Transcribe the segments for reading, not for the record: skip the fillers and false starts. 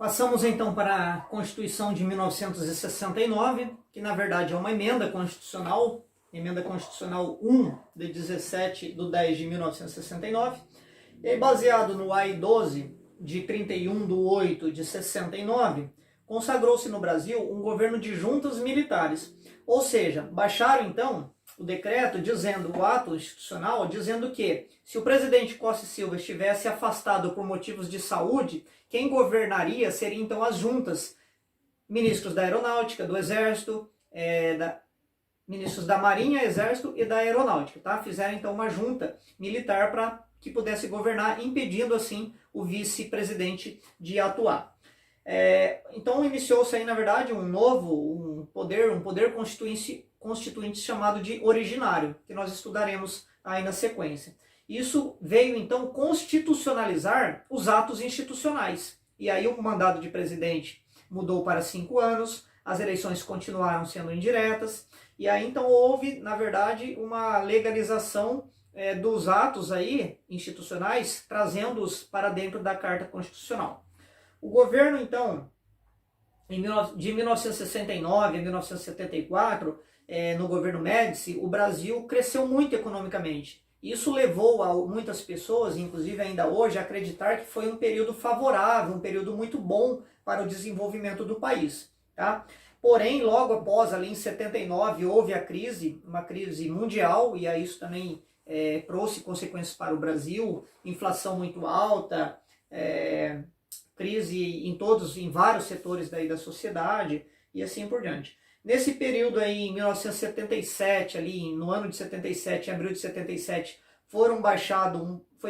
Passamos então para a Constituição de 1969, que na verdade é uma emenda constitucional 1 de 17 de 10 de 1969, e baseado no AI 12 de 31 de 8 de 69, consagrou-se no Brasil um governo de juntas militares, ou seja, baixaram então o decreto dizendo, o ato institucional, dizendo que se o presidente Costa e Silva estivesse afastado por motivos de saúde, quem governaria seria então as juntas, ministros da Aeronáutica, do Exército, ministros da Marinha, Exército e da Aeronáutica, tá? Fizeram então uma junta militar para que pudesse governar, impedindo assim o vice-presidente de atuar. Então iniciou-se aí, na verdade, um poder constituinte chamado de originário, que nós estudaremos aí na sequência. Isso veio então constitucionalizar os atos institucionais. E aí o mandato de presidente mudou para 5 anos, as eleições continuaram sendo indiretas, e aí então houve, na verdade, uma legalização dos atos aí institucionais, trazendo-os para dentro da Carta Constitucional. O governo, então, de 1969 a 1974, no governo Médici, o Brasil cresceu muito economicamente. Isso levou a muitas pessoas, inclusive ainda hoje, a acreditar que foi um período favorável, um período muito bom para o desenvolvimento do país. Tá? Porém, logo após, ali em 79, houve a crise, uma crise mundial, e aí isso também trouxe consequências para o Brasil, inflação muito alta, crise em vários setores daí da sociedade e assim por diante. Nesse período aí, em 1977, ali no ano de 77, em abril de 77, foi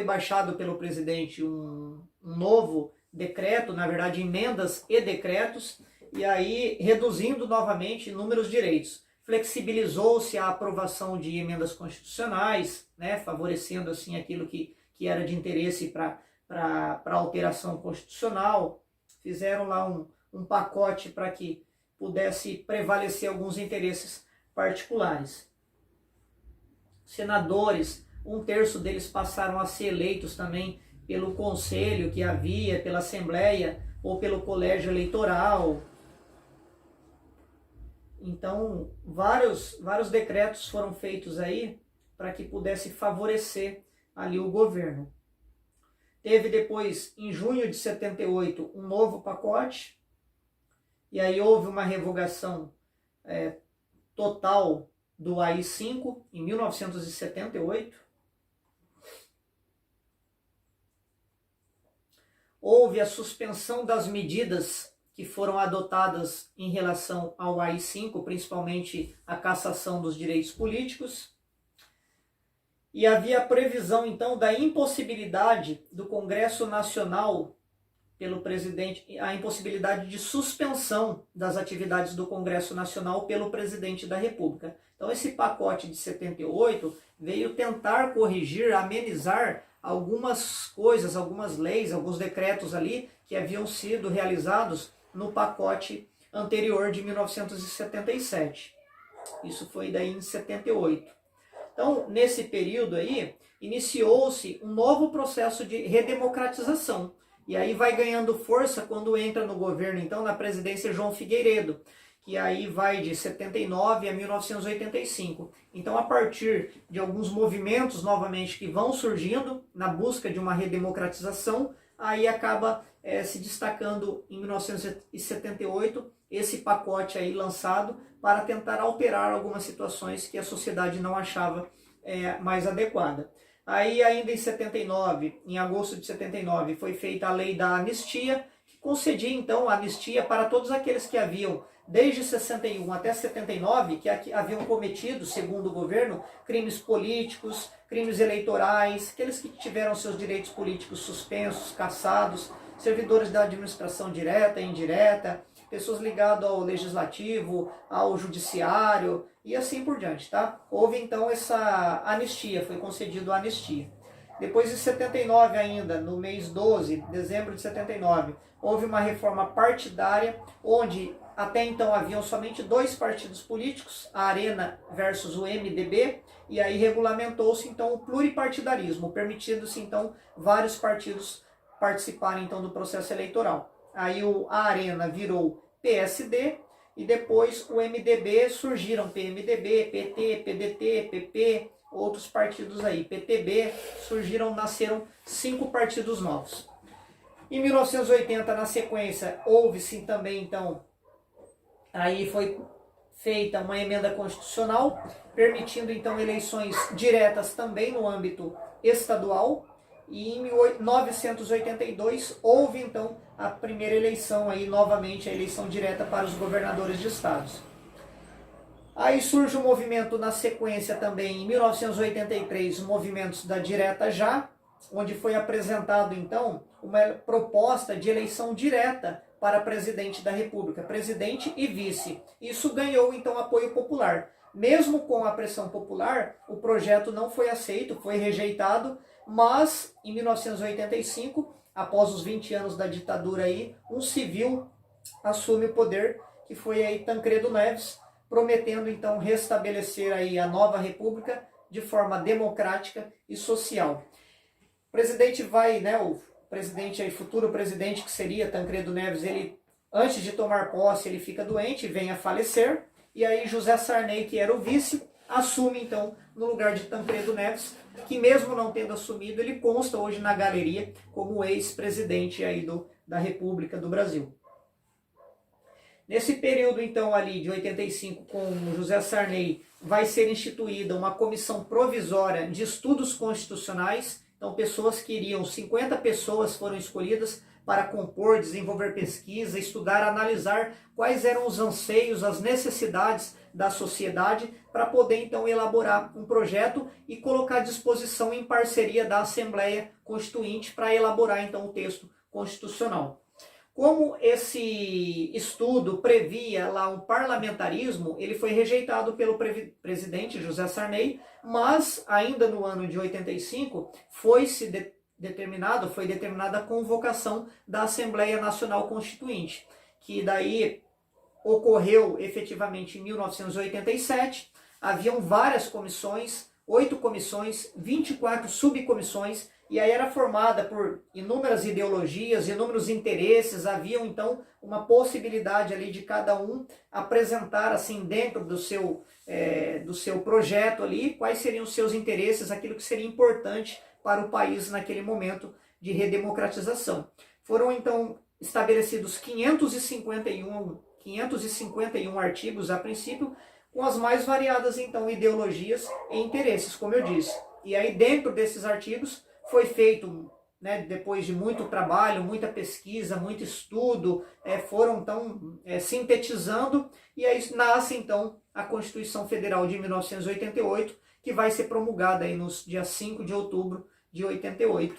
baixado pelo presidente um novo decreto, na verdade emendas e decretos, e aí reduzindo novamente inúmeros direitos. Flexibilizou-se a aprovação de emendas constitucionais, né, favorecendo assim aquilo que era de interesse para alteração constitucional. Fizeram lá um pacote para que pudesse prevalecer alguns interesses particulares. Senadores, 1/3 deles passaram a ser eleitos também pelo conselho que havia, pela Assembleia ou pelo colégio eleitoral. Então, vários decretos foram feitos aí para que pudesse favorecer ali o governo. Teve depois, em junho de 78, um novo pacote, e aí houve uma revogação total do AI-5 em 1978. Houve a suspensão das medidas que foram adotadas em relação ao AI-5, principalmente a cassação dos direitos políticos. E havia a previsão, então, da impossibilidade do Congresso Nacional, pelo presidente, a impossibilidade de suspensão das atividades do Congresso Nacional pelo presidente da República. Então, esse pacote de 78 veio tentar corrigir, amenizar algumas coisas, algumas leis, alguns decretos ali que haviam sido realizados no pacote anterior de 1977. Isso foi daí em 78. Então, nesse período aí, iniciou-se um novo processo de redemocratização. E aí vai ganhando força quando entra no governo, então, na presidência João Figueiredo, que aí vai de 79 a 1985. Então, a partir de alguns movimentos, novamente, que vão surgindo na busca de uma redemocratização, aí acaba se destacando em 1978 esse pacote aí lançado para tentar alterar algumas situações que a sociedade não achava mais adequada. Aí ainda em 79, em agosto de 79, foi feita a lei da anistia, que concedia então a anistia para todos aqueles que haviam, desde 61 até 79, que haviam cometido, segundo o governo, crimes políticos, crimes eleitorais, aqueles que tiveram seus direitos políticos suspensos, cassados, servidores da administração direta e indireta, pessoas ligadas ao legislativo, ao judiciário e assim por diante, tá? Houve então essa anistia, foi concedido a anistia. Depois em 79 ainda, no mês 12, dezembro de 79, houve uma reforma partidária, onde até então haviam somente 2 partidos políticos, a Arena versus o MDB, e aí regulamentou-se então o pluripartidarismo, permitindo-se então vários partidos participarem então do processo eleitoral. aí a Arena virou PSD, e depois o MDB, surgiram PMDB, PT, PDT, PP, outros partidos aí, PTB, nasceram 5 partidos novos. Em 1980, na sequência, houve-se também, então, aí foi feita uma emenda constitucional, permitindo então eleições diretas também no âmbito estadual, e em 1982 houve então a primeira eleição aí, novamente a eleição direta para os governadores de estados. Aí surge o movimento na sequência também, em 1983, movimentos da direta já, onde foi apresentado então uma proposta de eleição direta para presidente da República, presidente e vice. Isso ganhou então apoio popular. Mesmo com a pressão popular, o projeto não foi aceito, foi rejeitado, mas em 1985, após os 20 anos da ditadura aí, um civil assume o poder, que foi aí Tancredo Neves, prometendo então restabelecer aí a nova república de forma democrática e social. O presidente vai, né, o presidente aí, futuro presidente que seria Tancredo Neves, ele antes de tomar posse, ele fica doente, vem a falecer, e aí José Sarney, que era o vice, assume então no lugar de Tancredo Neves, que mesmo não tendo assumido, ele consta hoje na galeria como ex-presidente aí da República do Brasil. Nesse período então ali de 85 com José Sarney, vai ser instituída uma comissão provisória de estudos constitucionais. Então pessoas que iriam, 50 pessoas foram escolhidas para compor, desenvolver pesquisa, estudar, analisar quais eram os anseios, as necessidades da sociedade, para poder então elaborar um projeto e colocar à disposição em parceria da Assembleia Constituinte para elaborar então o texto constitucional. Como esse estudo previa lá um parlamentarismo, ele foi rejeitado pelo presidente José Sarney, mas ainda no ano de 85 foi determinada a convocação da Assembleia Nacional Constituinte, que daí ocorreu efetivamente em 1987. Haviam várias comissões, 8 comissões, 24 subcomissões, e aí era formada por inúmeras ideologias, inúmeros interesses. Havia então uma possibilidade ali de cada um apresentar assim dentro do seu projeto ali quais seriam os seus interesses, aquilo que seria importante para o país naquele momento de redemocratização. Foram então estabelecidos 551 artigos a princípio, com as mais variadas então ideologias e interesses, como eu disse. E aí dentro desses artigos foi feito, né, depois de muito trabalho, muita pesquisa, muito estudo, foram então sintetizando, e aí nasce então a Constituição Federal de 1988, que vai ser promulgada aí nos dia 5 de outubro de 88,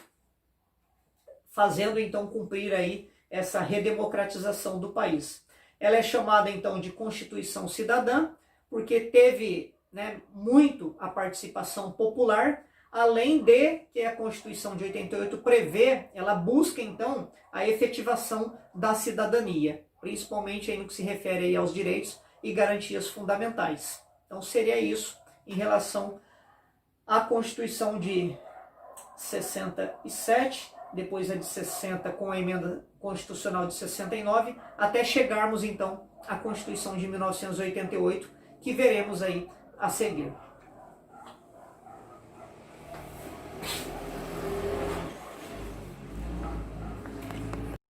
fazendo então cumprir aí essa redemocratização do país. Ela é chamada então de Constituição Cidadã, porque teve, né, muito a participação popular, além de que a Constituição de 88 prevê, ela busca então a efetivação da cidadania, principalmente aí no que se refere aí aos direitos e garantias fundamentais. Então seria isso em relação à Constituição de 67, depois a de 60 com a emenda constitucional de 69, até chegarmos então à Constituição de 1988, que veremos aí a seguir.